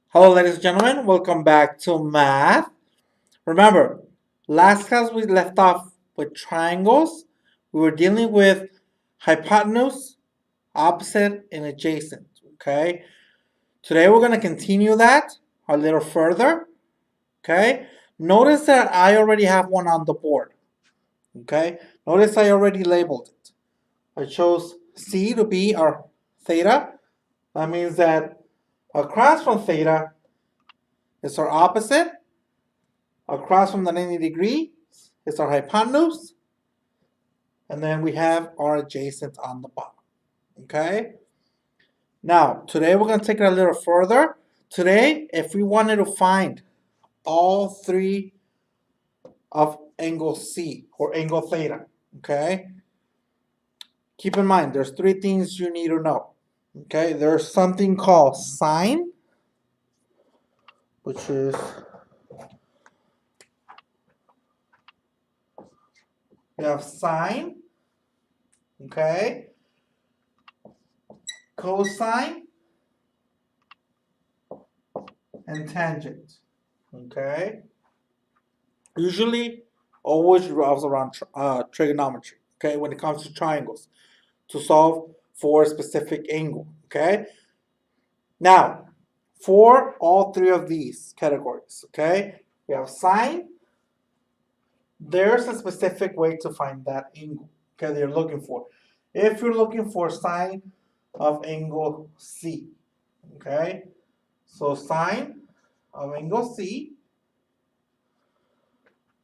Hello, ladies and gentlemen. Welcome back to math. Remember, last class we left off with triangles. We were dealing with hypotenuse, opposite, and adjacent. Okay. Today we're going to continue that a little further. Okay. Notice that I already have one on the board. Okay. Notice I already labeled it. I chose C to be our theta. That means that across from theta is our opposite. Across from the 90 degrees is our hypotenuse. And then we have our adjacent on the bottom. Okay? Now, today we're going to take it a little further. Today, if we wanted to find all three of angle C or angle theta, okay? Keep in mind, there's three things you need to know. Okay? There's something called sine, which is we have sine, okay? Cosine, and tangent. Okay? Usually, always revolves around trigonometry. Okay? When it comes to triangles, to solve for a specific angle. Okay? Now, for all three of these categories, okay, we have sine. There's a specific way to find that angle. Okay, that you're looking for. If you're looking for sine of angle C, okay, so sine of angle C.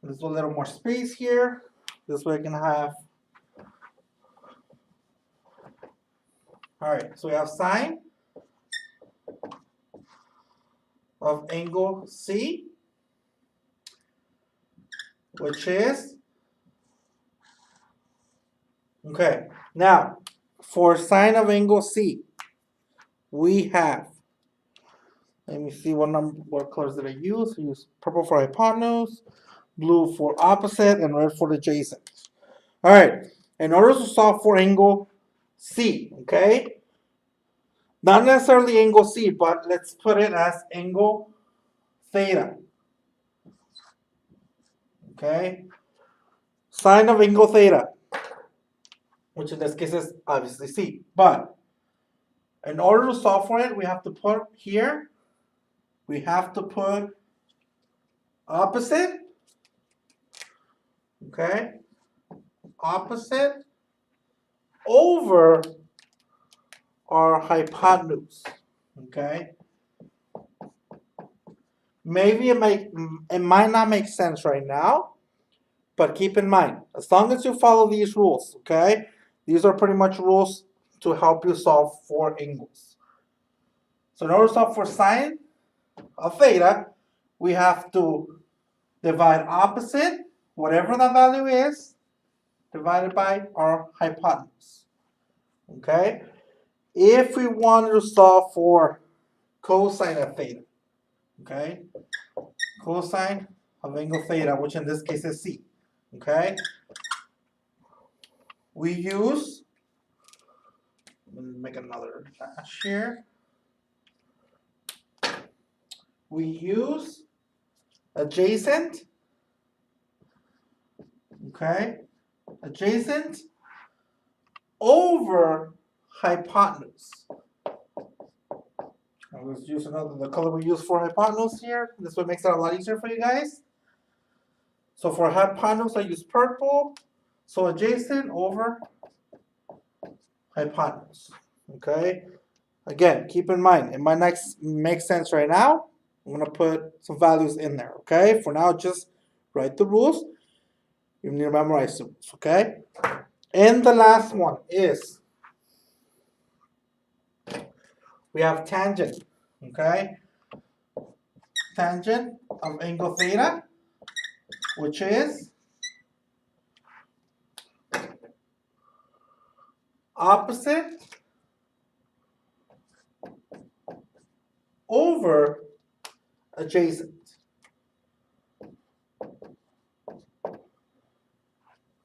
Let's do a little more space here. This way I can have. All right, so we have sine of angle C, which is, okay, now for sine of angle C, we have, let me see what colors did I use. I used purple for hypotenuse, blue for opposite, and red for adjacent. All right, in order to solve for angle C, okay, not necessarily angle C, but let's put it as angle theta. Okay, sine of angle theta, which in this case is obviously C. But in order to solve for it, we have to put here, we have to put opposite, okay, opposite over our hypotenuse, okay. Maybe it might not make sense right now, but keep in mind, as long as you follow these rules, okay, these are pretty much rules to help you solve for angles. So in order to solve for sine of theta, we have to divide opposite, whatever the value is, divided by our hypotenuse. Okay? If we wanted to solve for cosine of theta, okay? Cosine of angle theta, which in this case is C. Okay? We use, let me make another dash here. We use adjacent, okay? Adjacent over hypotenuse. Let's use the color we use for hypotenuse here. This one makes it a lot easier for you guys. So for hypotenuse, I use purple. So adjacent over hypotenuse. Okay. Again, keep in mind, it might not make sense right now. I'm going to put some values in there. Okay. For now, just write the rules. You need to memorize the rules. Okay. And the last one is we have tangent. Okay. Tangent of angle theta, which is opposite over adjacent.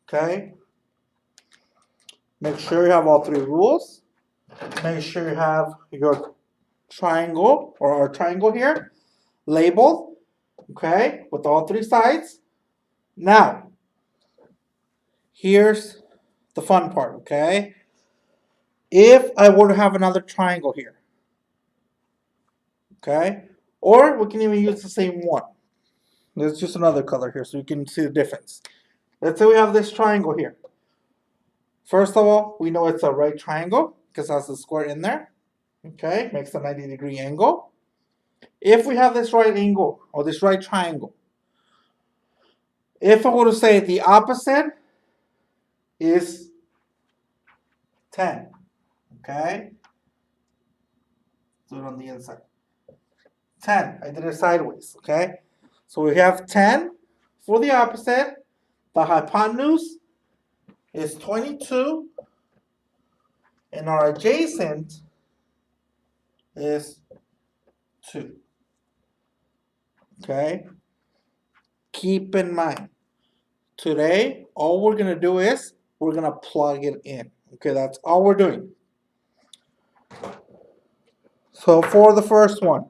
Okay? Make sure you have all three rules. Make sure you have your triangle, or our triangle here, labeled, okay, with all three sides. Now, here's the fun part, okay? If I were to have another triangle here, okay, or we can even use the same one. There's just another color here so you can see the difference. Let's say we have this triangle here. First of all, we know it's a right triangle because it has the square in there. Okay, makes a 90-degree angle. If we have this right angle or this right triangle, if I were to say the opposite is 10, okay? Do it on the inside. 10, I did it sideways, okay? So we have 10 for the opposite. The hypotenuse is 22, and our adjacent is 2. Okay? Keep in mind, today, all we're going to do is we're going to plug it in. Okay, that's all we're doing. So for the first one,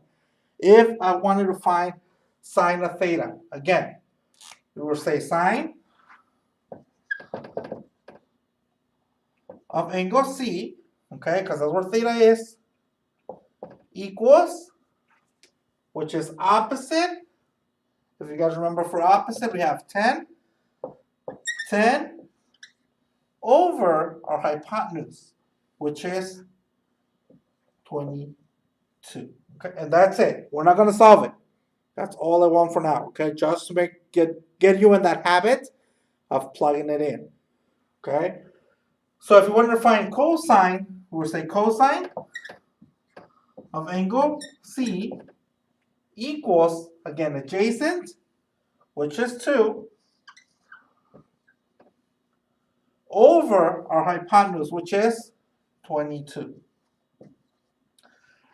if I wanted to find sine of theta, again, we will say sine of angle C, okay, because that's where theta is, equals, which is opposite. If you guys remember, for opposite, we have 10 over our hypotenuse, which is 22. Okay, and that's it. We're not going to solve it. That's all I want for now. Okay, just to get you in that habit of plugging it in. Okay, so if you wanted to find cosine, we would say cosine of angle C equals, again, adjacent, which is 2, over our hypotenuse, which is 22.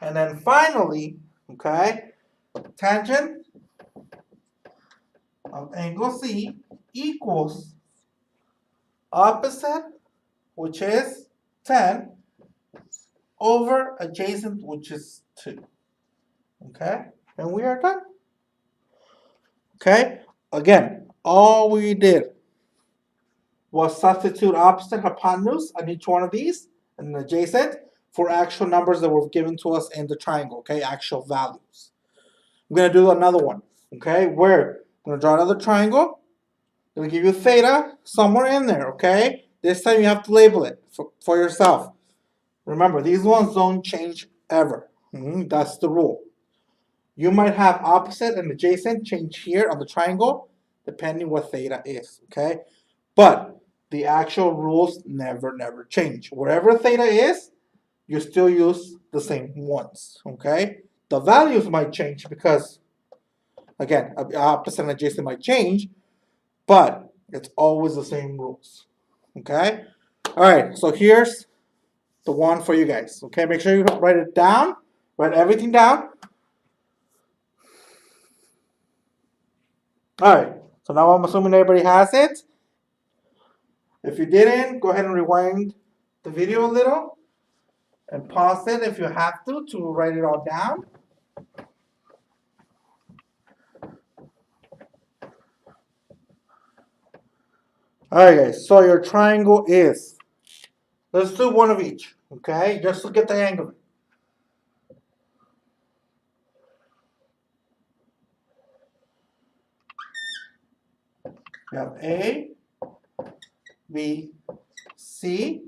And then finally, okay, tangent of angle C equals opposite, which is 10, over adjacent, which is 2. Okay, and we are done. Okay, again, all we did was substitute opposite hypotenuse on each one of these and adjacent for actual numbers that were given to us in the triangle, okay, actual values. I'm going to do another one, okay, where I'm going to draw another triangle. I'm going to give you theta somewhere in there, okay? This time you have to label it for yourself. Remember, these ones don't change ever. That's the rule. You might have opposite and adjacent change here on the triangle, depending what theta is, okay? But the actual rules never change. Wherever theta is, you still use the same ones, okay? The values might change because, again, opposite and adjacent might change, but it's always the same rules, okay? All right, so here's the one for you guys, okay? Make sure you write it down, write everything down. All right, so now I'm assuming everybody has it. If you didn't, go ahead and rewind the video a little and pause it if you have to write it all down. All right, guys, so your triangle is, let's do one of each, okay? Just to get the hang of it. We have A, B, C,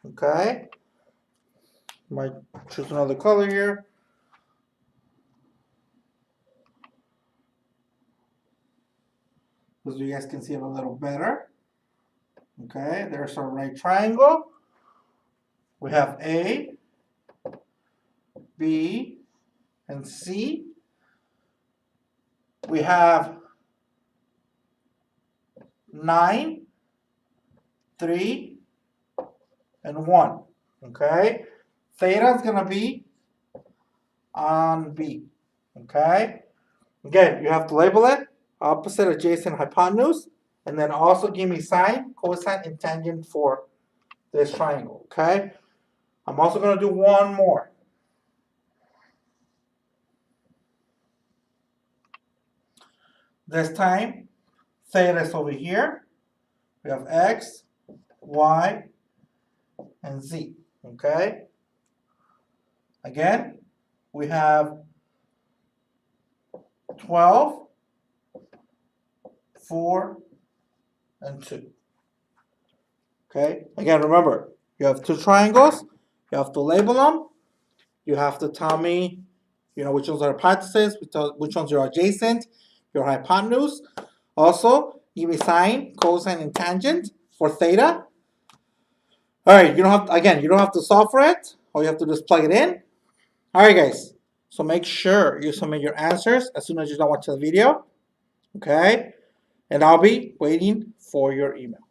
okay? Might choose another color here. So you guys can see it a little better. Okay, there's our right triangle. We have A, B, and C. We have 9, 3, and 1. Okay, theta is going to be on B. Okay, again, you have to label it opposite, adjacent, hypotenuse, and then also give me sine, cosine, and tangent for this triangle. Okay, I'm also going to do one more. This time, theta is over here. We have x, y, and z. Okay? Again, we have 12, 4, and 2. Okay? Again, remember, you have two triangles. You have to label them. You have to tell me, which ones are hypotheses, which ones are adjacent, your hypotenuse. Also, give me sine, cosine, and tangent for theta. All right, you don't have to solve for it. All you have to do is plug it in. All right, guys. So make sure you submit your answers as soon as you're done watching the video. Okay? And I'll be waiting for your email.